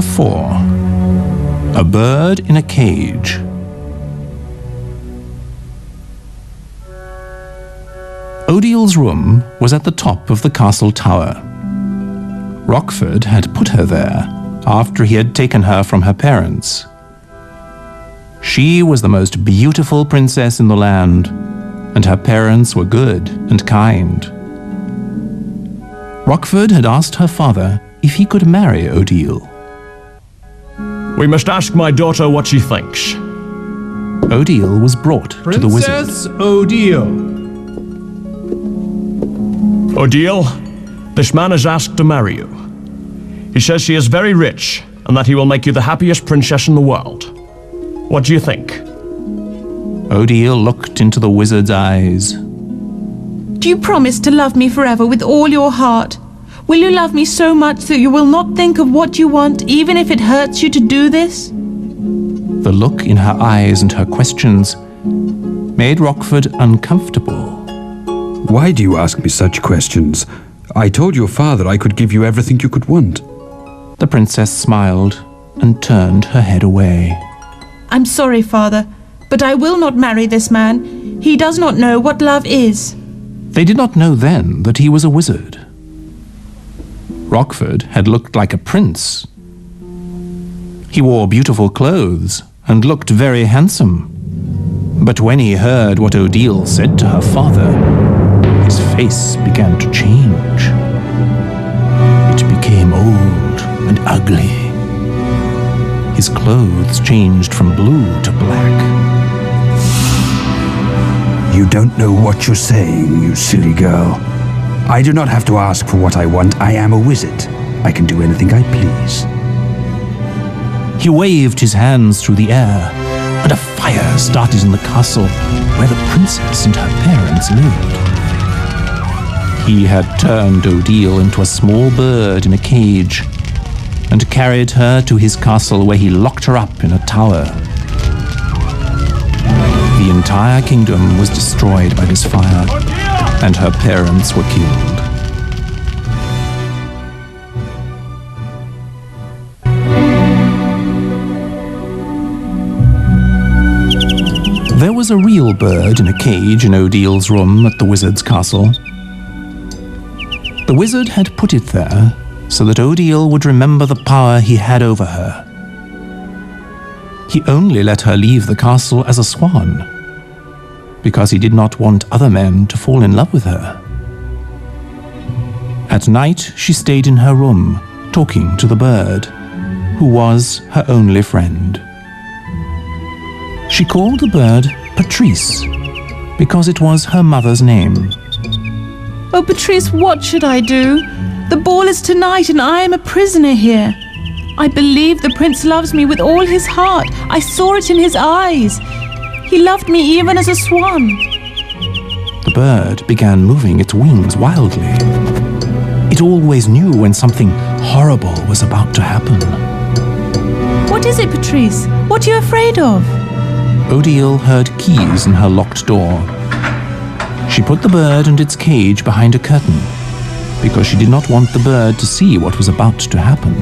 Chapter 4. A Bird in a Cage. Odile's room was at the top of the castle tower. Rockford had put her there after he had taken her from her parents. She was the most beautiful princess in the land, and her parents were good and kind. Rockford had asked her father if he could marry Odile. We must ask my daughter what she thinks. Odile was brought to the wizard. Princess Odile. Odile, this man has asked to marry you. He says he is very rich and that he will make you the happiest princess in the world. What do you think? Odile looked into the wizard's eyes. Do you promise to love me forever with all your heart? Will you love me so much that you will not think of what you want, even if it hurts you to do this? The look in her eyes and her questions made Rockford uncomfortable. Why do you ask me such questions? I told your father I could give you everything you could want. The princess smiled and turned her head away. I'm sorry, father, but I will not marry this man. He does not know what love is. They did not know then that he was a wizard. Rockford had looked like a prince. He wore beautiful clothes and looked very handsome. But when he heard what Odile said to her father, his face began to change. It became old and ugly. His clothes changed from blue to black. You don't know what you're saying, you silly girl. I do not have to ask for what I want. I am a wizard. I can do anything I please. He waved his hands through the air, and a fire started in the castle where the princess and her parents lived. He had turned Odile into a small bird in a cage and carried her to his castle where he locked her up in a tower. The entire kingdom was destroyed by this fire, and her parents were killed. There was a real bird in a cage in Odile's room at the wizard's castle. The wizard had put it there so that Odile would remember the power he had over her. He only let her leave the castle as a swan, because he did not want other men to fall in love with her. At night, she stayed in her room, talking to the bird, who was her only friend. She called the bird Patrice, because it was her mother's name. Oh, Patrice, what should I do? The ball is tonight and I am a prisoner here. I believe the prince loves me with all his heart. I saw it in his eyes. He loved me even as a swan. The bird began moving its wings wildly. It always knew when something horrible was about to happen. What is it, Patrice? What are you afraid of? Odile heard keys in her locked door. She put the bird and its cage behind a curtain, because she did not want the bird to see what was about to happen.